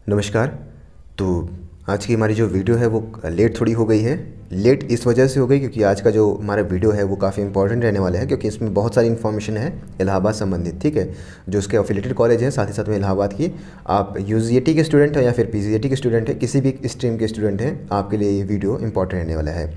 नमस्कार। तो आज की हमारी जो वीडियो है वो लेट थोड़ी हो गई है। लेट इस वजह से हो गई क्योंकि आज का जो हमारा वीडियो है वो काफ़ी इंपॉर्टेंट रहने वाला है, क्योंकि इसमें बहुत सारी इन्फॉर्मेशन है इलाहाबाद संबंधित। ठीक है, जो उसके एफिलिएटेड कॉलेज हैं साथ ही साथ में इलाहाबाद की, आप यूजीएटी के स्टूडेंट हैं या फिर पीजीएटी के स्टूडेंट हैं, किसी भी स्ट्रीम के स्टूडेंट हैं, आपके लिए ये वीडियो इंपॉर्टेंट रहने वाला है।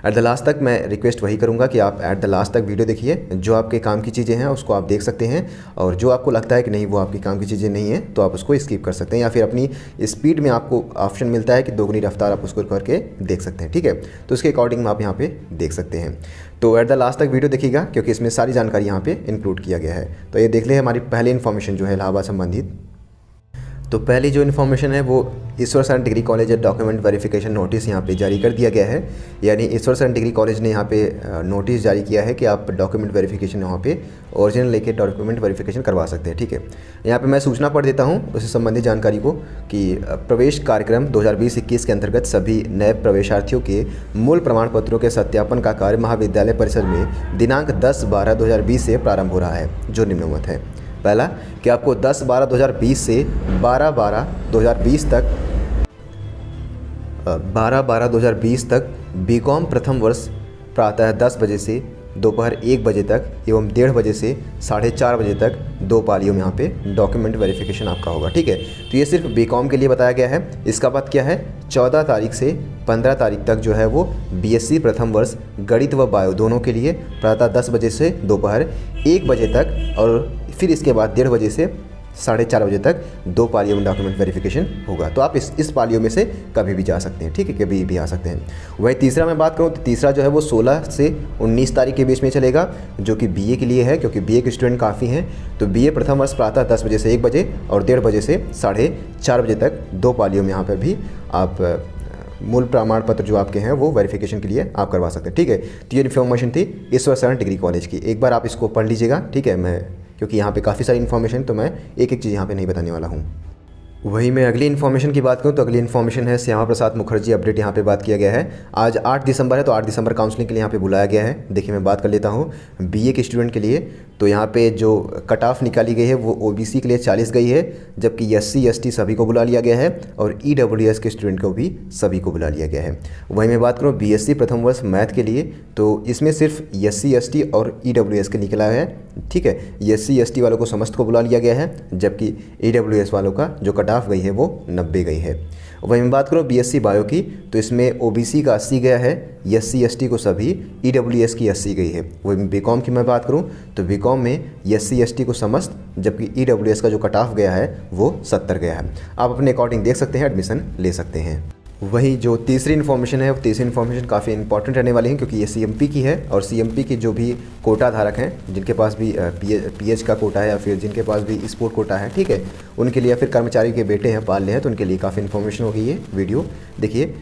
एट द लास्ट तक मैं रिक्वेस्ट वही करूँगा कि आप एट द लास्ट तक वीडियो देखिए। जो आपके काम की चीज़ें हैं उसको आप देख सकते हैं, और जो आपको लगता है कि नहीं वो आपके काम की चीज़ें नहीं हैं तो आप उसको स्किप कर सकते हैं, या फिर अपनी स्पीड में आपको ऑप्शन मिलता है कि दोगुनी रफ्तार आप उसको करके देख सकते हैं। ठीक है, तो उसके अकॉर्डिंग आप यहाँ पे देख सकते हैं। तो एट द लास्ट तक वीडियो देखिएगा क्योंकि इसमें सारी जानकारी यहाँ पे इंक्लूड किया गया है। तो ये देख ले हमारी पहली इन्फॉर्मेशन जो है इलाहाबाद संबंधित। तो पहली जो इन्फॉर्मेशन है वो Ishwar Saran degree college document verification notice यहाँ पे जारी कर दिया गया है। यानी ईश्वर सरन डिग्री कॉलेज ने यहाँ पे नोटिस जारी किया है कि आप डॉक्यूमेंट वेरिफिकेशन यहाँ पे ओरिजिनल लेके डॉक्यूमेंट वेरिफिकेशन करवा सकते हैं। ठीक है, यहाँ पे मैं सूचना पढ़ देता हूँ उससे संबंधित जानकारी को कि प्रवेश कार्यक्रम 2020-21 के अंतर्गत सभी नए प्रवेशार्थियों के मूल प्रमाण पत्रों के सत्यापन का कार्य महाविद्यालय परिसर में दिनांक 10/12/2020 से प्रारंभ हो रहा है, जो निम्नवत है। पहला कि आपको 10/12/2020 से 12/12/2020 तक 12/12/2020 तक बीकॉम प्रथम वर्ष प्रातः 10 बजे से दोपहर 1 बजे तक एवं 1:30 बजे से 4:30 बजे तक 2 पालियों में यहाँ पे डॉक्यूमेंट वेरिफिकेशन आपका होगा। ठीक है, तो ये सिर्फ बीकॉम के लिए बताया गया है। इसका बाद क्या है, 14 तारीख से 15 तारीख तक जो है वो बीएससी प्रथम वर्ष गणित व बायो दोनों के लिए प्रातः 10 बजे से दोपहर 1 बजे तक, और फिर इसके बाद 1:30 बजे से 4:30 बजे तक 2 पालियों में डॉक्यूमेंट वेरिफिकेशन होगा। तो आप इस पालियों में से कभी भी जा सकते हैं। ठीक है, कभी भी आ सकते हैं। वही तीसरा मैं बात करूँ तो तीसरा जो है वो 16 से 19 तारीख के बीच में चलेगा, जो कि बीए के लिए है, क्योंकि बीए के स्टूडेंट काफ़ी हैं। तो बीए प्रथम वर्ष प्रातः 10 बजे से 1 बजे और 1:30 बजे से 4:30 बजे तक 2 पालियों में यहाँ पर भी आप मूल प्रमाण पत्र जो आपके हैं वो वेरिफिकेशन के लिए आप करवा सकते हैं। ठीक है, तो ये इन्फॉर्मेशन थी ईश्वर सरन डिग्री कॉलेज की। एक बार आप इसको पढ़ लीजिएगा। ठीक है, मैं क्योंकि यहाँ पे काफ़ी सारी इन्फॉर्मेशन, तो मैं एक एक चीज़ यहाँ पे नहीं बताने वाला हूँ। वही मैं अगली इन्फॉर्मेशन की बात करूँ तो अगली इन्फॉर्मेशन है श्यामा प्रसाद मुखर्जी अपडेट। यहाँ पे बात किया गया है। आज 8 दिसंबर है, तो 8 दिसंबर काउंसलिंग के लिए यहाँ पे बुलाया गया है। देखिए मैं बात कर लेता हूँ बीए के स्टूडेंट के लिए। तो यहाँ पे जो कट ऑफ निकाली गई है वो ओबीसी के लिए 40 गई है, जबकि एससी एसटी सभी को बुला लिया गया है, और ईडब्ल्यूएस के स्टूडेंट को भी सभी को बुला लिया गया है। वहीं मैं बात करूँ बीएससी प्रथम वर्ष मैथ के लिए, तो इसमें सिर्फ एससी एसटी और ईडब्ल्यूएस के निकला है। ठीक है, एससी एसटी वालों को समस्त को बुला लिया गया है, जबकि ईडब्ल्यूएस वालों का जो कट ऑफ गई है वो 90 गई है। वहीं मैं बात करूँ बीएससी बायो की, तो इसमें ओबीसी का 80 गया है, एससी एसटी को सभी, ईडब्ल्यूएस की 80 गई है। वहीं बीकॉम की मैं बात करूँ तो बीकॉम में एससी एसटी को समस्त, जबकि ईडब्ल्यूएस का जो कट ऑफ गया है वो 70 गया है। आप अपने अकॉर्डिंग देख सकते हैं, एडमिशन ले सकते हैं। वही जो तीसरी इन्फॉर्मेशन है वो तीसरी इन्फॉर्मेशन काफ़ी इंपॉर्टेंट रहने वाली है, क्योंकि ये सीएमपी की है, और सीएमपी के जो भी कोटा धारक हैं, जिनके पास भी पीएच का कोटा है या फिर जिनके पास भी स्पोर्ट कोटा है, ठीक है, उनके लिए, या फिर कर्मचारी के बेटे हैं पाल रहे हैं, तो उनके लिए काफ़ी इन्फॉर्मेशन होगी ये वीडियो। देखिए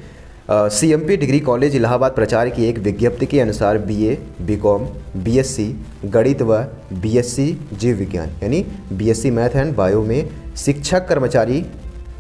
सीएमपी डिग्री कॉलेज इलाहाबाद प्रचार की एक विज्ञप्ति के अनुसार बीए, बीकॉम, बीएससी गणित व बीएससी जीव विज्ञान यानी बीएससी मैथ एंड बायो में शिक्षक कर्मचारी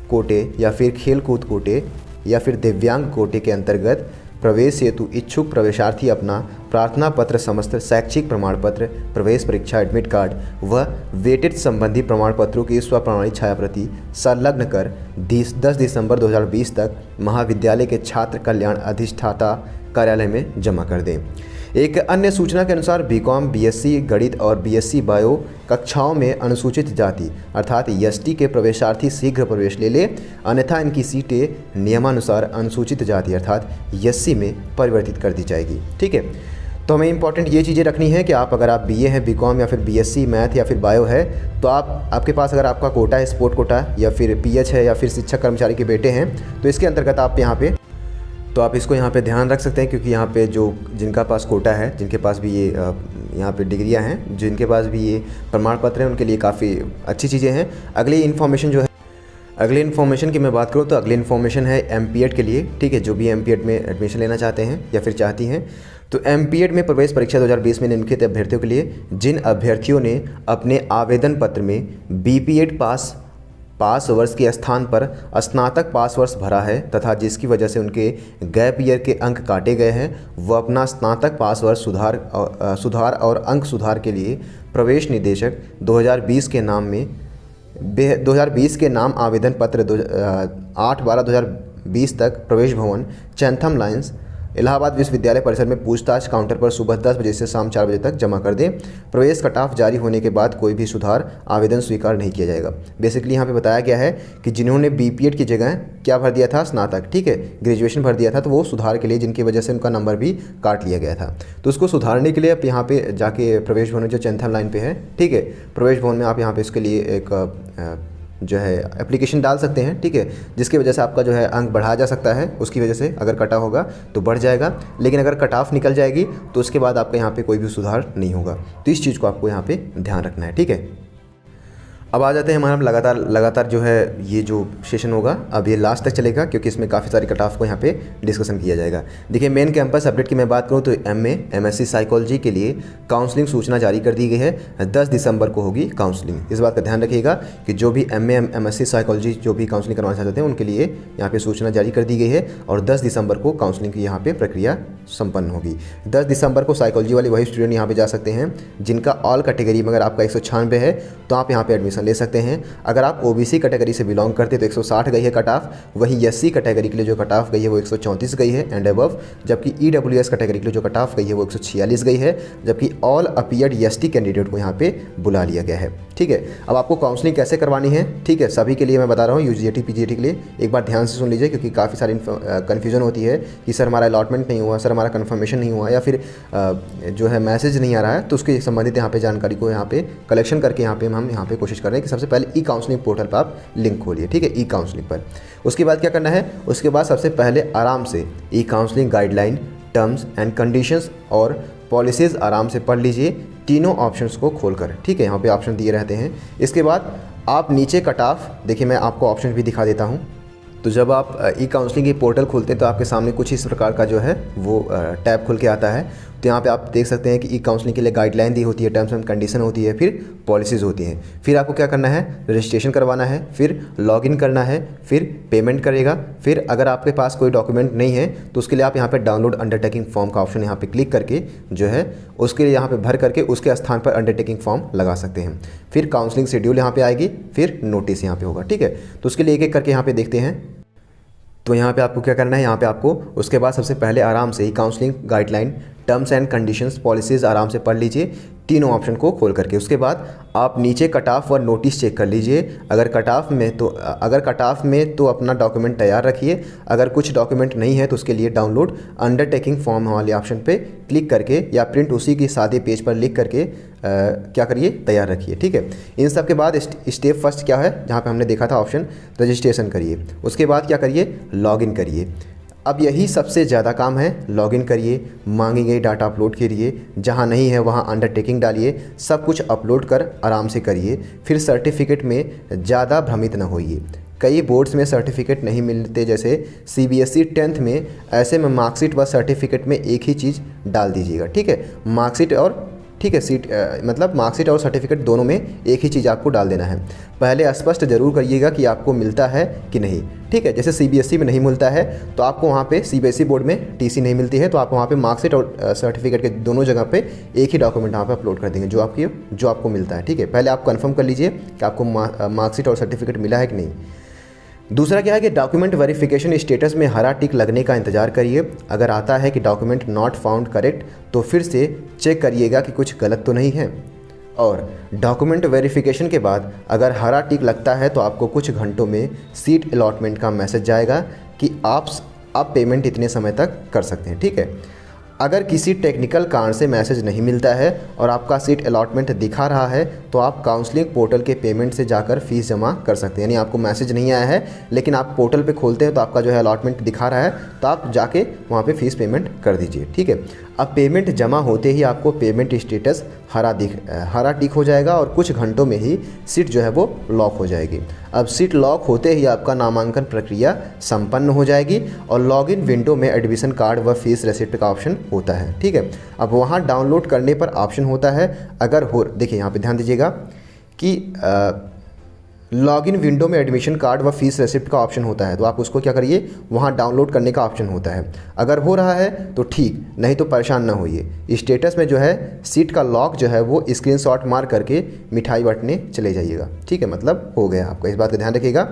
कोटे या फिर खेलकूद कोटे या फिर दिव्यांग कोटे के अंतर्गत प्रवेश हेतु इच्छुक प्रवेशार्थी अपना प्रार्थना पत्र, समस्त शैक्षिक प्रमाण पत्र, प्रवेश परीक्षा एडमिट कार्ड व वेटेड संबंधी प्रमाण पत्रों की स्वप्रमाणित छायाप्रति संलग्न कर 10 दिसंबर 2020 तक महाविद्यालय के छात्र कल्याण अधिष्ठाता कार्यालय में जमा कर दें। एक अन्य सूचना के अनुसार बीकॉम, बीएससी गणित और बीएससी बायो कक्षाओं में अनुसूचित जाति अर्थात एसटी के प्रवेशार्थी शीघ्र प्रवेश ले ले, अन्यथा इनकी सीटें नियमानुसार अनुसूचित जाति अर्थात एससी में परिवर्तित कर दी जाएगी। ठीक है, तो हमें इंपॉर्टेंट ये चीज़ें रखनी है कि अगर आप बीए हैं, बीकॉम या फिर बीएससी मैथ या फिर बायो है, तो आपके पास अगर आपका कोटा है, स्पोर्ट कोटा या फिर पीएच है या फिर शिक्षक कर्मचारी के बेटे हैं, तो इसके अंतर्गत आप यहाँ पे, तो आप इसको यहाँ पे ध्यान रख सकते हैं, क्योंकि यहाँ पे जो जिनका पास कोटा है, जिनके पास भी ये यहाँ पे डिग्रियाँ हैं, जिनके पास भी ये प्रमाण पत्र हैं, उनके लिए काफ़ी अच्छी चीज़ें हैं। अगली इन्फॉर्मेशन जो है, अगली इन्फॉर्मेशन की मैं बात करूँ तो अगली इन्फॉर्मेशन है एमपीएड के लिए। ठीक है, जो भी एमपीएड में एडमिशन लेना चाहते हैं या फिर चाहती हैं, तो एमपीएड में प्रवेश परीक्षा 2020 में निम्नलिखित अभ्यर्थियों के लिए जिन अभ्यर्थियों ने अपने आवेदन पत्र में बीपीएड पास वर्ष के स्थान पर स्नातक पास वर्ष भरा है तथा जिसकी वजह से उनके गैप ईयर के अंक काटे गए हैं, वह अपना स्नातक पास वर्ष सुधार और अंक सुधार के लिए प्रवेश निदेशक 2020 के नाम में 2020 के नाम आवेदन पत्र 8/12/2020 तक प्रवेश भवन चैंथम लाइन्स इलाहाबाद विश्वविद्यालय परिसर में पूछताछ काउंटर पर सुबह 10 बजे से शाम 4 बजे तक जमा कर दें। प्रवेश कट ऑफ जारी होने के बाद कोई भी सुधार आवेदन स्वीकार नहीं किया जाएगा। बेसिकली यहाँ पे बताया गया है कि जिन्होंने बीपीएड की जगह क्या भर दिया था, स्नातक, ठीक है, ग्रेजुएशन भर दिया था, तो वो सुधार के लिए, जिनकी वजह से उनका नंबर भी काट लिया गया था, तो उसको सुधारने के लिए आप यहाँ पे जाके प्रवेश भवन जो चैंथम लाइन पे है, ठीक है, प्रवेश भवन में आप यहाँ पे इसके लिए एक जो है एप्लीकेशन डाल सकते हैं, ठीक है, जिसकी वजह से आपका जो है अंक बढ़ाया जा सकता है। उसकी वजह से अगर कटा होगा तो बढ़ जाएगा, लेकिन अगर कट ऑफ निकल जाएगी तो उसके बाद आपका यहाँ पे कोई भी सुधार नहीं होगा। तो इस चीज़ को आपको यहाँ पे ध्यान रखना है, ठीक है। अब आ जाते हैं हमारा लगातार जो है ये जो सेशन होगा अब ये लास्ट तक चलेगा, क्योंकि इसमें काफ़ी सारी कट ऑफ को यहाँ पे डिस्कशन किया जाएगा। देखिए, मेन कैंपस अपडेट की मैं बात करूँ तो MSc साइकोलॉजी के लिए काउंसलिंग सूचना जारी कर दी गई है। 10 दिसंबर को होगी काउंसलिंग। इस बात का ध्यान रखिएगा कि जो भी MSc साइकोलॉजी जो भी काउंसलिंग करवाना चाहते हैं उनके लिए यहाँ पर सूचना जारी कर दी गई है और 10 दिसंबर को काउंसलिंग की यहाँ पर प्रक्रिया संपन्न होगी। 10 दिसंबर को साइकोलॉजी वाले वही स्टूडेंट यहाँ पे जा सकते हैं जिनका ऑल कैटेगरी में अगर आपका 196 है तो आप यहाँ पे एडमिशन ले सकते हैं। अगर आप OBC कैटेगरी से बिलोंग करते हैं तो 160 गई है कट ऑफ, वहीं SC कैटेगरी के लिए जो कट ऑफ गई है वो 134 गई है एंड अबव, जबकि EWS कैटेगरी के लिए जो कट ऑफ गई है वो 146 गई है, जबकि ऑल अपीयर्ड ST कैंडिडेट को यहाँ पे बुला लिया गया है, ठीक है। अब आपको काउंसलिंग कैसे करवानी है, ठीक है, सभी के लिए मैं बता रहा हूँ, UGAT PGAT के लिए एक बार ध्यान से सुन लीजिए, क्योंकि काफ़ी सारी कन्फ्यूजन होती है कि सर हमारा अलॉटमेंट नहीं हुआ, सर हमारा कन्फर्मेशन नहीं हुआ, या फिर जो है मैसेज नहीं आ रहा है, तो उसके संबंधित यहाँ पे जानकारी को यहाँ पे कलेक्शन करके हम यहाँ पे कोशिश कर रहे हैं कि सबसे पहले ई-काउंसलिंग पोर्टल पर आप लिंक खोलिए, ठीक है, ई-काउंसलिंग पर। उसके बाद क्या करना है, उसके बाद सबसे पहले आराम से ई-काउंसलिंग गाइडलाइन, टर्म्स एंड कंडीशंस और पॉलिसीज़ आराम से पढ़ लीजिए, तीनों ऑप्शंस को खोलकर, ठीक है, यहाँ पे ऑप्शन दिए रहते हैं। इसके बाद आप नीचे कट ऑफ, देखिए मैं आपको ऑप्शन भी दिखा देता हूँ। तो जब आप ई-काउंसलिंग की पोर्टल खोलते हैं तो आपके सामने कुछ इस प्रकार का जो है वो टैब खुल के आता है। तो यहाँ पे आप देख सकते हैं कि ई-काउंसलिंग के लिए गाइडलाइन दी होती है, टर्म्स एंड कंडीशन होती है, फिर पॉलिसीज़ होती हैं। फिर आपको क्या करना है, रजिस्ट्रेशन करवाना है, फिर लॉगिन करना है, फिर पेमेंट करेगा, फिर अगर आपके पास कोई डॉक्यूमेंट नहीं है तो उसके लिए आप यहाँ पे डाउनलोड अंडरटेकिंग फॉर्म का ऑप्शन यहाँ पे क्लिक करके जो है उसके लिए यहाँ पे भर करके उसके स्थान पर अंडरटेकिंग फॉर्म लगा सकते हैं। फिर काउंसलिंग शेड्यूल यहाँ पे आएगी, फिर नोटिस यहाँ पे होगा, ठीक है। तो उसके लिए एक एक करके यहाँ पे देखते हैं। तो यहाँ पे आपको क्या करना है, यहाँ पे आपको उसके बाद सबसे पहले आराम से ही counselling guideline, terms and conditions, policies आराम से पढ़ लीजिए, तीनों ऑप्शन को खोल करके। उसके बाद आप नीचे कट ऑफ और नोटिस चेक कर लीजिए। अगर कट ऑफ में तो अपना डॉक्यूमेंट तैयार रखिए, अगर कुछ डॉक्यूमेंट नहीं है तो उसके लिए डाउनलोड अंडरटेकिंग फॉर्म वाले ऑप्शन पे क्लिक करके या प्रिंट उसी के सादे पेज पर लिख करके क्या करिए, तैयार रखिए, ठीक है। इन सब के बाद स्टेप फर्स्ट क्या है, जहाँ पे हमने देखा था ऑप्शन, रजिस्ट्रेशन करिए। उसके बाद क्या करिए, लॉगिन करिए। अब यही सबसे ज़्यादा काम है, लॉगिन करिए, मांगी गई डाटा अपलोड करिए, जहाँ नहीं है वहाँ अंडरटेकिंग डालिए, सब कुछ अपलोड कर आराम से करिए। फिर सर्टिफिकेट में ज़्यादा भ्रमित न होइए। कई बोर्ड्स में सर्टिफिकेट नहीं मिलते, जैसे CBSE 10th में, ऐसे में मार्कशीट व सर्टिफिकेट में एक ही चीज़ डाल दीजिएगा, ठीक है, मार्कशीट और, ठीक है, मतलब मार्कशीट और सर्टिफिकेट दोनों में एक ही चीज़ आपको डाल देना है। पहले स्पष्ट जरूर करिएगा कि आपको मिलता है कि नहीं, ठीक है। जैसे CBSE में नहीं मिलता है तो आपको वहाँ पे CBSE बोर्ड में TC नहीं मिलती है तो आप वहाँ पे मार्कशीट और सर्टिफिकेट के दोनों जगह पे एक ही डॉक्यूमेंट वहाँ पे अपलोड कर देंगे जो आपको मिलता है, ठीक है। पहले आप कंफर्म कर लीजिए कि आपको मार्कशीट और सर्टिफिकेट मिला है कि नहीं। दूसरा क्या है कि डॉक्यूमेंट वेरिफिकेशन स्टेटस में हरा टिक लगने का इंतजार करिए। अगर आता है कि डॉक्यूमेंट नॉट फाउंड करेक्ट तो फिर से चेक करिएगा कि कुछ गलत तो नहीं है। और डॉक्यूमेंट वेरिफिकेशन के बाद अगर हरा टिक लगता है तो आपको कुछ घंटों में सीट अलॉटमेंट का मैसेज जाएगा कि आप पेमेंट इतने समय तक कर सकते हैं, ठीक है। अगर किसी टेक्निकल कारण से मैसेज नहीं मिलता है और आपका सीट अलॉटमेंट दिखा रहा है तो आप काउंसलिंग पोर्टल के पेमेंट से जाकर फ़ीस जमा कर सकते हैं। यानी आपको मैसेज नहीं आया है लेकिन आप पोर्टल पे खोलते हैं तो आपका जो है अलॉटमेंट दिखा रहा है तो आप जाके वहाँ पे फ़ीस पेमेंट कर दीजिए, ठीक है। अब पेमेंट जमा होते ही आपको पेमेंट स्टेटस हरा टिक हो जाएगा और कुछ घंटों में ही सीट जो है वो लॉक हो जाएगी। अब सीट लॉक होते ही आपका नामांकन प्रक्रिया संपन्न हो जाएगी और लॉगिन विंडो में एडमिशन कार्ड व फीस रिसिप्ट का ऑप्शन होता है, ठीक है। अब वहाँ डाउनलोड करने पर ऑप्शन होता है, देखिए यहाँ पे ध्यान दीजिएगा कि लॉगिन विंडो में एडमिशन कार्ड व फीस रेसिप्ट का ऑप्शन होता है, तो आप उसको क्या करिए, वहाँ डाउनलोड करने का ऑप्शन होता है। अगर हो रहा है तो ठीक, नहीं तो परेशान ना होइए। स्टेटस में जो है सीट का लॉक जो है वो स्क्रीनशॉट मार करके मिठाई बांटने चले जाइएगा, ठीक है, मतलब हो गया आपका। इस बात का ध्यान रखिएगा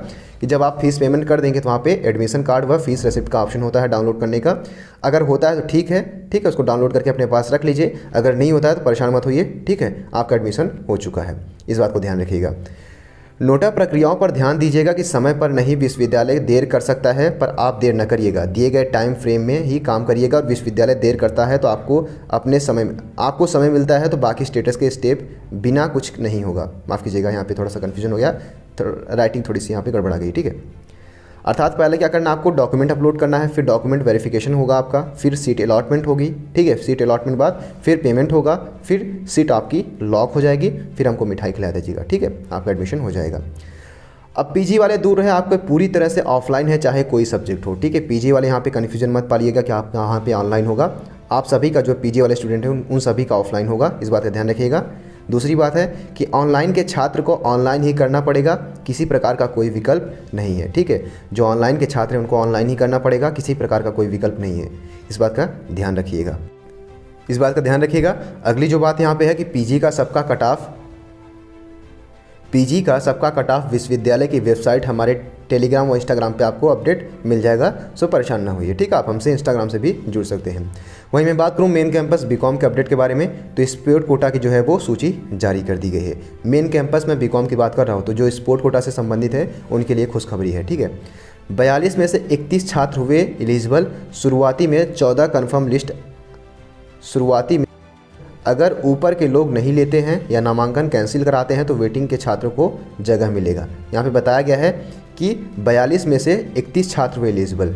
कि जब आप फीस पेमेंट कर देंगे तो वहाँ पे एडमिशन कार्ड व फीस रेसिप्ट का ऑप्शन होता है डाउनलोड करने का। अगर होता है तो ठीक है, उसको डाउनलोड करके अपने पास रख लीजिए। अगर नहीं होता है तो परेशान मत होइए, ठीक है, आपका एडमिशन हो चुका है। इस बात को ध्यान रखिएगा। नोटा प्रक्रियाओं पर ध्यान दीजिएगा कि समय पर नहीं विश्वविद्यालय देर कर सकता है, पर आप देर न करिएगा, दिए गए टाइम फ्रेम में ही काम करिएगा। और विश्वविद्यालय देर करता है तो आपको समय मिलता है तो बाकी स्टेटस के स्टेप बिना कुछ नहीं होगा। माफ़ कीजिएगा, यहाँ पे थोड़ा सा कन्फ्यूजन हो गया, राइटिंग थोड़ी सी यहाँ पे गड़बड़ा गई, ठीक है। अर्थात पहले क्या करना है, आपको डॉक्यूमेंट अपलोड करना है, फिर डॉक्यूमेंट वेरिफिकेशन होगा आपका, फिर सीट अलॉटमेंट होगी, ठीक है, सीट अलॉटमेंट बाद फिर पेमेंट होगा, फिर सीट आपकी लॉक हो जाएगी, फिर हमको मिठाई खिला दीजिएगा, ठीक है, आपका एडमिशन हो जाएगा। अब पीजी वाले दूर रहे, आपको पूरी तरह से ऑफलाइन है चाहे कोई सब्जेक्ट हो, ठीक है। पीजी वाले यहाँ पे कन्फ्यूजन मत पालिएगा कि आप यहाँ पे ऑनलाइन होगा। आप सभी का जो पीजी वाले स्टूडेंट हैं उन सभी का ऑफलाइन होगा, इस बात का ध्यान रखिएगा। दूसरी बात है कि ऑनलाइन के छात्र को ऑनलाइन ही करना पड़ेगा, किसी प्रकार का कोई विकल्प नहीं है, ठीक है। जो ऑनलाइन के छात्र हैं उनको ऑनलाइन ही करना पड़ेगा, किसी प्रकार का कोई विकल्प नहीं है। इस बात का ध्यान रखिएगा। अगली जो बात यहाँ पे है कि पीजी का सबका कट ऑफ विश्वविद्यालय की वेबसाइट हमारे टेलीग्राम और इंस्टाग्राम पे आपको अपडेट मिल जाएगा, सो परेशान ना होइए, ठीक है। आप हमसे इंस्टाग्राम से भी जुड़ सकते हैं। वहीं मैं बात करूं मेन कैंपस बीकॉम के अपडेट के बारे में, तो स्पोर्ट कोटा की जो है वो सूची जारी कर दी गई है। मेन कैंपस में बीकॉम की बात कर रहा हूँ, तो जो स्पोर्ट कोटा से संबंधित है उनके लिए खुशखबरी है, ठीक है। 42 में से 31 छात्र हुए एलिजिबल। शुरुआती में 14 कन्फर्म लिस्ट। अगर ऊपर के लोग नहीं लेते हैं या नामांकन कैंसिल कराते हैं तो वेटिंग के छात्रों को जगह मिलेगा। यहाँ पे बताया गया है कि 42 में से 31 छात्र हुए एलिजिबल।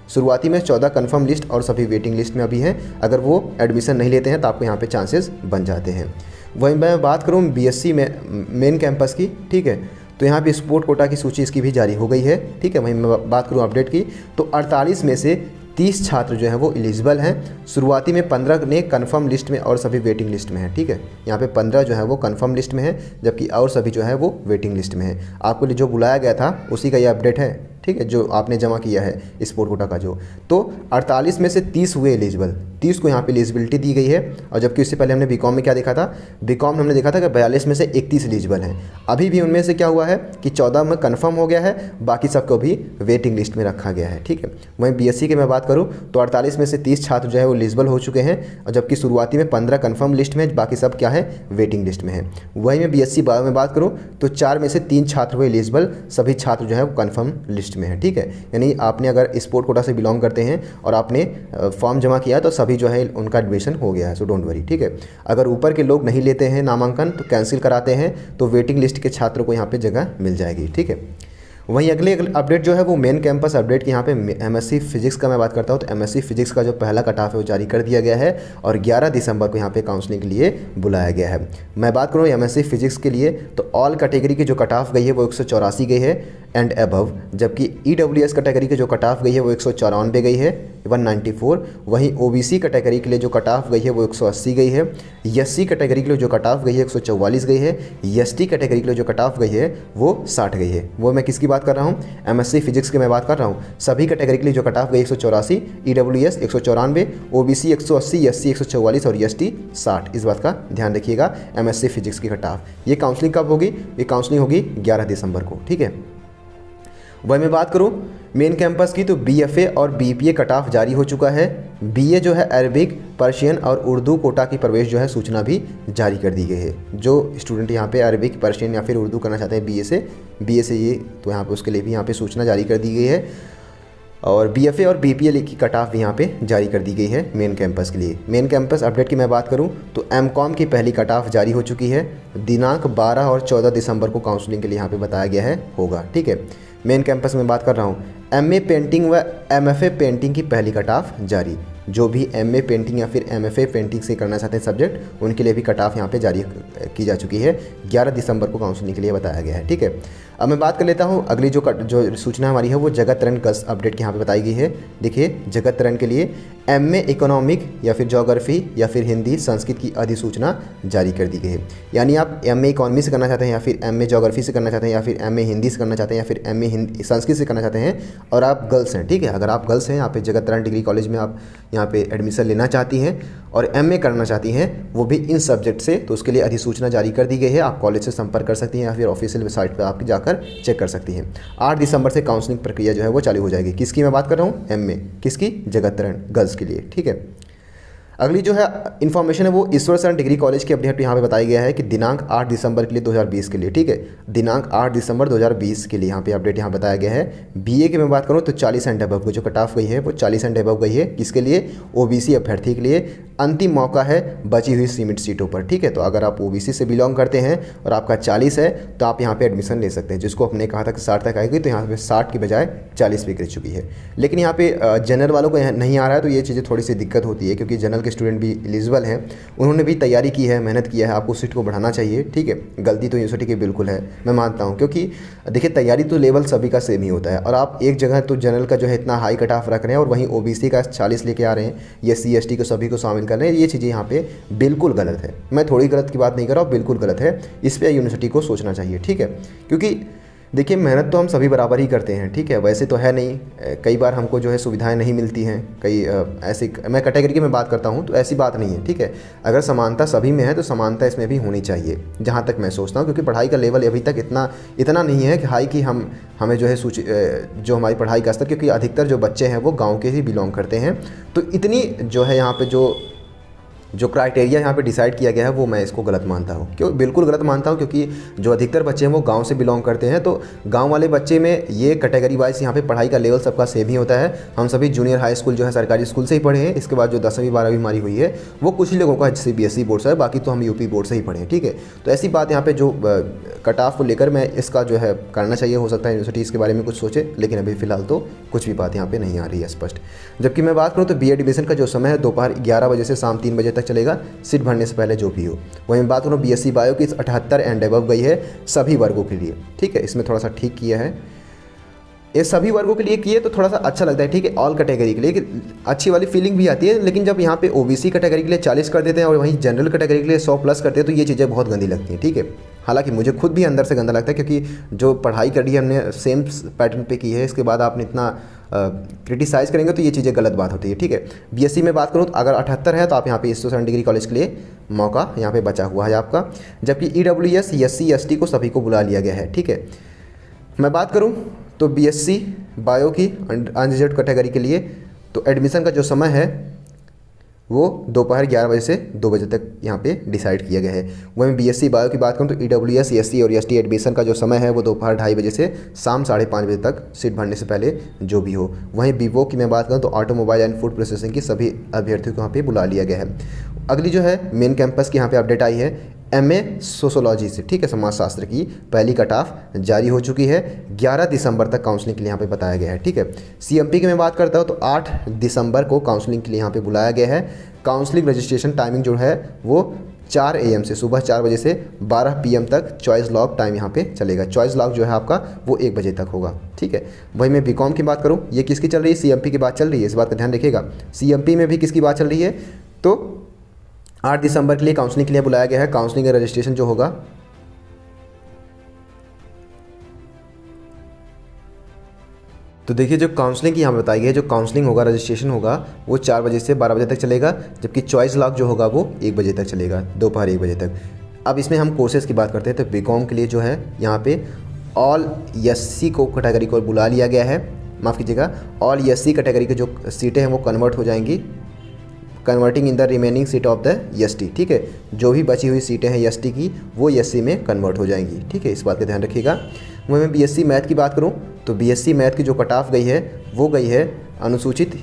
शुरुआती में 14 कन्फर्म लिस्ट और सभी वेटिंग लिस्ट में अभी हैं। अगर वो एडमिशन नहीं लेते हैं तो आपको यहाँ पे चांसेस बन जाते हैं। वहीं मैं बात करूँ बीएससी में मेन कैंपस की, ठीक है, तो यहाँ पे स्पोर्ट कोटा की सूची इसकी भी जारी हो गई है, ठीक है। वहीं मैं बात करूँ अपडेट की, तो 48 में से 30 छात्र जो है वो एलिजिबल हैं। शुरुआती में 15 ने कन्फर्म लिस्ट में और सभी वेटिंग लिस्ट में है, ठीक है। यहाँ पे 15 जो है वो कन्फर्म लिस्ट में है, जबकि और सभी जो है वो वेटिंग लिस्ट में है। आपको जो बुलाया गया था उसी का ये अपडेट है, ठीक है, जो आपने जमा किया है स्पोर्ट कोटा का जो। तो 48 में से 30 हुए एलिजिबल, 30 को यहाँ पे एलिजिबिलिटी दी गई है। और जबकि उससे पहले हमने बीकॉम में क्या देखा था, बीकॉम में हमने देखा था कि 42 में से 31 एलिजिबल हैं। अभी भी उनमें से क्या हुआ है कि 14 में कन्फर्म हो गया है, बाकी सबको भी वेटिंग लिस्ट में रखा गया है, ठीक है। वहीं बीएससी की मैं बात करूँ तो 48 में से 30 छात्र जो है वो एलिजिबल हो चुके हैं, और जबकि शुरुआती में 15 कन्फर्म लिस्ट में, बाकी सब क्या है, वेटिंग लिस्ट में है। वहीं मैं बीएससी में बात करूँ तो 4 में से 3 छात्र हुए एलिजिबल, सभी छात्र जो है वो कन्फर्म लिस्ट में है, ठीक है। यानी आपने अगर स्पोर्ट कोटा से बिलोंग करते हैं और आपने फॉर्म जमा किया तो सभी जो है उनका एडमिशन हो गया है, सो डोंट वरी, ठीक है। अगर ऊपर के लोग नहीं लेते हैं नामांकन तो कैंसिल कराते हैं तो वेटिंग लिस्ट के छात्रों को यहाँ पे जगह मिल जाएगी, ठीक है। वहीं अगले अपडेट जो है वो मेन कैंपस अपडेट की यहाँ पे एमएससी फिजिक्स का मैं बात करता हूँ। तो एमएससी फिजिक्स का जो पहला कट ऑफ है वो जारी कर दिया गया है और 11 दिसंबर को यहाँ पे काउंसलिंग के लिए बुलाया गया है। मैं बात करूँ एमएससी फिजिक्स के लिए तो ऑल कैटेगरी की जो कट ऑफ गई है वो 184 गई है एंड अबव, जबकि ईडब्ल्यूएस कैटेगरी की जो कट ऑफ गई है वो 194 गई है 194। वहीं ओबीसी कैटेगरी के लिए जो कट ऑफ गई है वो 180 गई है। एससी कैटेगरी के लिए जो कट ऑफ गई है 144 गई है। एसटी कैटेगरी के लिए जो कट ऑफ गई है वो 60 गई है। वो मैं किसकी बात कर रहा हूँ, एमएससी फिजिक्स की मैं बात कर रहा हूँ। सभी कैटेगरी के लिए जो कट ऑफ गई 184, ईडब्ल्यूएस 194, ओबीसी 180, एससी 144 और एसटी 60। इस बात का ध्यान रखिएगा एमएससी फिजिक्स की कट ऑफ। ये काउंसलिंग कब होगी, ये काउंसलिंग होगी 11 दिसंबर को, ठीक है। वही मैं बात करूं मेन कैंपस की तो बीएफए और बीपीए कट ऑफ जारी हो चुका है। बीए जो है अरबिक, पर्शियन और उर्दू कोटा की प्रवेश जो है सूचना भी जारी कर दी गई है। जो स्टूडेंट यहाँ पे अरबिक, पर्शियन या फिर उर्दू करना चाहते हैं बीए से ये, तो यहाँ पे उसके लिए भी यहाँ पे सूचना जारी कर दी गई है। और बीएफए और बीपीए की कट ऑफ भी यहाँ पे जारी कर दी गई है मेन कैंपस के लिए। मेन कैंपस अपडेट की मैं बात करूँ तो एमकॉम की पहली कट ऑफ जारी हो चुकी है। दिनांक 12 और 14 दिसंबर को काउंसलिंग के लिए यहाँ पे बताया गया है होगा, ठीक है। मेन कैंपस में बात कर रहा हूँ एमए पेंटिंग व एमएफए पेंटिंग की पहली कट ऑफ जारी। जो भी एमए पेंटिंग या फिर एमएफए पेंटिंग से करना चाहते हैं सब्जेक्ट, उनके लिए भी कट ऑफ यहाँ पे जारी की जा चुकी है। 11 दिसंबर को काउंसलिंग के लिए बताया गया है, ठीक है। अब मैं बात कर लेता हूँ अगली जो सूचना हमारी है वो जगत तरन गर्ल्स अपडेट की यहाँ पे बताई गई है। देखिए, जगत तरन के लिए एमए इकोनॉमिक या फिर ज्योग्राफी या फिर हिंदी संस्कृत की अधिसूचना जारी कर दी गई है। यानी आप एमए इकोनॉमी से करना चाहते हैं या फिर एमए ज्योग्राफी से करना चाहते हैं या फिर एमए हिंदी से करना चाहते हैं या फिर एमए हिंदी संस्कृत से करना चाहते हैं और आप गर्ल्स हैं, ठीक है। अगर आप गर्ल्स हैं, यहाँ पे जगत तरन डिग्री कॉलेज में आप यहाँ पे एडमिशन लेना चाहती हैं और एमए करना चाहती हैं, वो भी इन सब्जेक्ट से, तो उसके लिए अधिसूचना जारी कर दी गई है। आप कॉलेज से संपर्क कर सकती हैं या फिर ऑफिशियल वेबसाइट पर आप जाकर चेक कर सकती हैं। 8 दिसंबर से काउंसलिंग प्रक्रिया जो है वो चालू हो जाएगी। किसकी मैं बात कर रहा हूँ? एमए। किसकी? जगत तरन गर्ल्स के लिए, ठीक है। अगली जो है इन्फॉर्मेशन है वो ईश्वर शरण डिग्री कॉलेज की अपडेट यहाँ पे बताया गया है कि दिनांक 8 दिसंबर के लिए 2020 के लिए, ठीक है। दिनांक 8 दिसंबर 2020 के लिए यहाँ पे अपडेट यहाँ बताया गया है। बीए की मैं बात करूँ तो 40 एंड अबव की जो कट ऑफ गई है वो 40 एंड अबव गई है। किसके लिए? ओबीसी अभ्यर्थी के लिए अंतिम मौका है बची हुई सीमित सीटों पर, ठीक है। तो अगर आप ओबीसी से बिलोंग करते हैं और आपका 40 है तो आप यहाँ पे एडमिशन ले सकते हैं। जिसको हमने कहा था कि 60 तक आएगी, तो यहाँ पे 60 की बजाय 40 भी गिर चुकी है। लेकिन यहाँ पे जनरल वालों को नहीं आ रहा है, तो ये चीज़ें थोड़ी सी दिक्कत होती है क्योंकि जनरल के स्टूडेंट भी एलिजिबल हैं, उन्होंने भी तैयारी की है, मेहनत किया है। आपको सीट को बढ़ाना चाहिए, ठीक है। गलती तो यूनिवर्सिटी की बिल्कुल है, मैं मानता हूँ, क्योंकि देखिए तैयारी तो लेवल सभी का सेम ही होता है और आप एक जगह तो जनरल का जो है इतना हाई कट ऑफ रख रहे हैं और वहीं ओबीसी का 40 लेके आ रहे हैं, एससी एसटी को सभी को शामिल कर रहे हैं। ये चीज़ें यहाँ पे बिल्कुल गलत है। मैं थोड़ी गलत की बात नहीं कर रहा हूँ, बिल्कुल गलत है। इस पर यूनिवर्सिटी को सोचना चाहिए, ठीक है। क्योंकि देखिए मेहनत तो हम सभी बराबर ही करते हैं, ठीक है। वैसे तो है नहीं, कई बार हमको जो है सुविधाएं नहीं मिलती हैं, कई ऐसी, मैं कैटेगरी की मैं बात करता हूं तो ऐसी बात नहीं है, ठीक है। अगर समानता सभी में है तो समानता इसमें भी होनी चाहिए, जहां तक मैं सोचता हूं। क्योंकि पढ़ाई का लेवल अभी तक इतना नहीं है कि हाई कि हमें जो है जो हमारी पढ़ाई का स्तर, क्योंकि अधिकतर जो बच्चे हैं वो गाँव के ही बिलोंग करते हैं, तो इतनी जो है यहाँ पर जो क्राइटेरिया यहाँ पे डिसाइड किया गया है वो मैं इसको गलत मानता हूँ। क्यों बिल्कुल गलत मानता हूँ? क्योंकि जो अधिकतर बच्चे हैं वो गांव से बिलोंग करते हैं, तो गांव वाले बच्चे में ये कैटेगरी वाइज यहाँ पे पढ़ाई का लेवल सबका सेम ही होता है। हम सभी जूनियर हाई स्कूल जो है सरकारी स्कूल से ही पढ़े हैं। इसके बाद जो 10वीं 12वीं हमारी हुई है वो कुछ ही लोगों का CBSE बोर्ड से है, बाकी तो हम यूपी बोर्ड से ही पढ़े हैं, ठीक है। तो ऐसी बात यहाँ पर जो कट ऑफ को लेकर मैं इसका जो है करना चाहिए, हो सकता है यूनिवर्सिटी इसके बारे में कुछ सोचे, लेकिन अभी फिलहाल तो कुछ भी बात यहाँ पे नहीं आ रही है स्पष्ट। जबकि मैं बात करूँ तो बीए एडमिशन का जो समय है दोपहर 11 बजे से शाम 3 बजे तक चलेगा, सीट भरने से पहले जो भी हो। वहीं मैं बात करूँ बीएससी बायो की 78 एंड अबव गई है सभी वर्गों के लिए, ठीक है। इसमें थोड़ा सा ठीक किया है, ये सभी वर्गों के लिए किए तो थोड़ा सा अच्छा लगता है, ठीक है। ऑल कैटेगरी के लिए अच्छी वाली फीलिंग भी आती है, लेकिन जब यहाँ पे ओबीसी कैटेगरी के लिए 40 कर देते हैं और वहीं जनरल कैटेगरी के लिए 100+ करते हैं तो ये चीज़ें बहुत गंदी लगती हैं, ठीक है। हालांकि मुझे खुद भी अंदर से गंदा लगता है, क्योंकि जो पढ़ाई करी है हमने सेम पैटर्न पे की है, इसके बाद आपने इतना क्रिटिसाइज़ करेंगे तो ये चीज़ें गलत बात होती है, ठीक है। बीएससी में बात करूँ तो अगर 78 है तो आप यहाँ पे ईश्वर शरण डिग्री कॉलेज के लिए मौका यहाँ पे बचा हुआ है आपका। जबकि EWS SC ST को सभी को बुला लिया गया है, ठीक है। मैं बात करूँ तो बीएससी बायो की अनरिजर्व्ड कैटेगरी के लिए तो एडमिशन का जो समय है वो दोपहर 11 बजे से 2 बजे तक यहाँ पे डिसाइड किया गया है। वहीं बीएससी बायो की बात करूँ तो EWS SC और ST एडमिशन का जो समय है वो दोपहर 2:30 बजे से शाम 5:30 बजे तक, सीट भरने से पहले जो भी हो। वहीं बीवो की मैं बात करूँ तो ऑटोमोबाइल एंड फूड प्रोसेसिंग की सभी अभ्यर्थियों को यहाँ पे बुला लिया गया है। अगली जो है मेन कैंपस की यहाँ पे अपडेट आई है MA सोशोलॉजी से, ठीक है, समाजशास्त्र की पहली कट ऑफ जारी हो चुकी है। 11 दिसंबर तक काउंसलिंग के लिए यहाँ पे बताया गया है, ठीक है। CMP की मैं बात करता हूँ तो 8 दिसंबर को काउंसलिंग के लिए यहाँ पे बुलाया गया है। काउंसलिंग रजिस्ट्रेशन टाइमिंग जो है वो 4 AM से सुबह 4 बजे से 12 PM तक चॉइस लॉक टाइम यहाँ पे चलेगा। चॉइस लॉक जो है आपका वो 1 बजे तक होगा, ठीक है। वहीं मैं BCom की बात करूँ, ये किसकी चल रही है? CMP की बात चल रही है, इस बात का ध्यान रखिएगा। CMP में भी किसकी बात चल रही है? तो 8 दिसंबर के लिए काउंसलिंग के लिए बुलाया गया है। काउंसलिंग का रजिस्ट्रेशन जो होगा तो देखिए जो काउंसलिंग की यहाँ बताई गई है, जो काउंसलिंग होगा, रजिस्ट्रेशन होगा वो 4 बजे से 12 बजे तक चलेगा। जबकि चॉइस लॉक जो होगा वो 1 बजे तक चलेगा, दोपहर 1 बजे तक। अब इसमें हम कोर्सेज़ की बात करते हैं तो BCom के लिए जो है यहाँ पे ऑल SC को कैटेगरी को बुला लिया गया है, माफ़ कीजिएगा, ऑल SC कैटेगरी की जो सीटें हैं वो कन्वर्ट हो जाएंगी, converting in the remaining seat of the ST, ठीक है। जो भी बची हुई सीटें हैं ST की वो SC में कन्वर्ट हो जाएंगी, ठीक है। इस बात का ध्यान रखिएगा। वहीं मैं BSc मैथ की बात करूं तो BSc मैथ की जो कट ऑफ गई है वो गई है अनुसूचित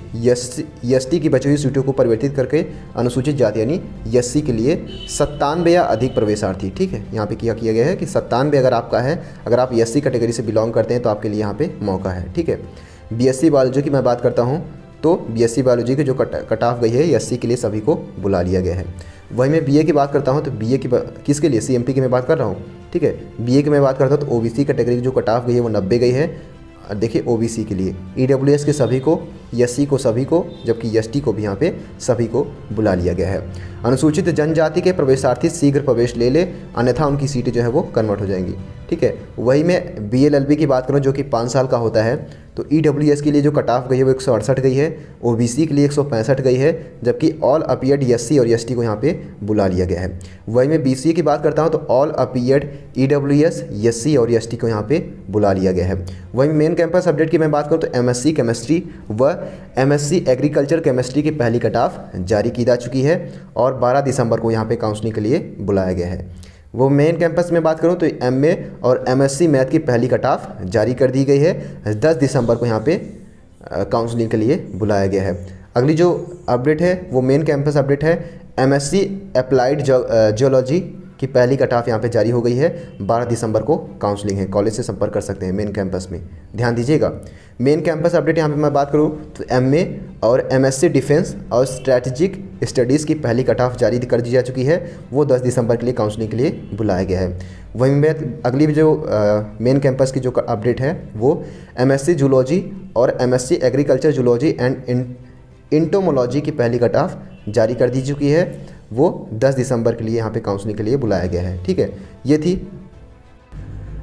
ST की बची हुई सीटों को परिवर्तित करके अनुसूचित जाति यानी SC के लिए 97 या अधिक प्रवेशार्थी, ठीक है। यहाँ पे क्या किया गया है कि 97 अगर आपका है, अगर आप SC कैटेगरी से बिलोंग करते हैं तो आपके लिए यहाँ पे मौका है, ठीक है। BSc बायोलॉजी की मैं बात करता हूँ तो बीएससी बायोलॉजी की जो कट ऑफ गई है एससी के लिए सभी को बुला लिया गया है। वहीं मैं बीए की बात करता हूँ तो बीए की किसके लिए, सीएमपी की मैं बात कर रहा हूँ, ठीक है। बीए की मैं बात करता हूँ तो ओबीसी कैटेगरी की जो कट ऑफ गई है वो 90 गई है। देखिए ओबीसी के लिए, ईडब्ल्यूएस के सभी को, एससी को सभी को, जबकि एसटी को भी यहाँ पे सभी को बुला लिया गया है। अनुसूचित जनजाति के प्रवेशार्थी शीघ्र प्रवेश ले ले, अन्यथा उनकी सीटें जो है वो कन्वर्ट हो जाएंगी, ठीक है। वही मैं बीएलएलबी की बात करूँ जो कि 5 साल का होता है, तो ईडब्ल्यूएस के लिए जो कट ऑफ गई है वो 168 गई है, ओबीसी के लिए 165 गई है, जबकि ऑल अपीयर्ड एससी और एसटी को यहाँ पे बुला लिया गया है। वही मैं बीसीए की बात करता हूँ तो ऑल अपीयर्ड ईडब्ल्यूएस, एससी और एसटी को यहाँ पे बुला लिया गया है। वही मेन कैंपस अपडेट की मैं बात करूँ तो एमएससी केमिस्ट्री व एमएससी एग्रीकल्चर केमिस्ट्री की पहली कट ऑफ जारी की जा चुकी है और 12 दिसंबर को यहाँ पे काउंसलिंग के लिए बुलाया गया है। वो मेन कैंपस में बात करूँ तो एमए और एमएससी मैथ की पहली कट ऑफ जारी कर दी गई है। 10 दिसंबर को यहाँ पे काउंसलिंग के लिए बुलाया गया है। अगली जो अपडेट है वो मेन कैंपस अपडेट है। एमएससी अप्लाइड जियोलॉजी की पहली कट ऑफ यहाँ पे जारी हो गई है। 12 दिसंबर को काउंसलिंग है, कॉलेज से संपर्क कर सकते हैं मेन कैंपस में, ध्यान दीजिएगा। मेन कैंपस अपडेट यहाँ पे मैं बात करूँ तो एमए और एमएससी डिफेंस और स्ट्रैटेजिक स्टडीज़ की पहली कट ऑफ जारी कर दी जा चुकी है, वो 10 दिसंबर के लिए काउंसलिंग के लिए बुलाया गया है। वहीं में अगली जो मेन कैंपस की जो अपडेट है वो एमएससी जूलॉजी और MSc agriculture zoology and entomology की पहली कट ऑफ जारी कर दी चुकी है, वो 10 दिसंबर के लिए यहाँ पे काउंसलिंग के लिए बुलाया गया है, ठीक है। ये थी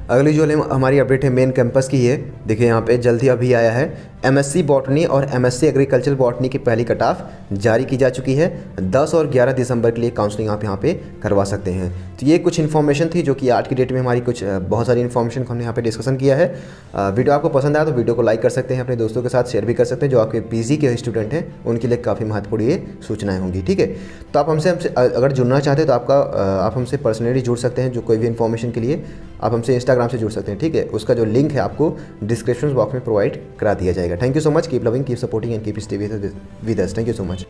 अगली जो हमारी अपडेट है मेन कैंपस की है। देखिए यहाँ पे जल्द ही अभी आया है, एमएससी बॉटनी और एमएससी एग्रीकल्चर बॉटनी की पहली कट ऑफ जारी की जा चुकी है। 10 और 11 दिसंबर के लिए काउंसलिंग आप यहाँ पे करवा सकते हैं। तो ये कुछ इन्फॉर्मेशन थी जो कि आज की डेट में हमारी कुछ बहुत सारी इन्फॉर्मेशन को हमने यहाँ पे डिस्कशन किया है। वीडियो आपको पसंद आया तो वीडियो को लाइक कर सकते हैं, अपने दोस्तों के साथ शेयर भी कर सकते हैं। जो आपके पीजी के स्टूडेंट हैं उनके लिए काफ़ी महत्वपूर्ण ये सूचनाएँ होंगी, ठीक है। तो आप हमसे अगर जुड़ना चाहते हैं तो आप हमसे पर्सनली जुड़ सकते हैं। जो कोई भी इन्फॉर्मेशन के लिए आप हमसे इंस्टाग्राम से जुड़ सकते हैं, ठीक है। उसका जो लिंक है आपको डिस्क्रिप्शन बॉक्स में प्रोवाइड करा दिया जाएगा। Thank you so much, keep loving, keep supporting and keep stay with us. Thank you so much.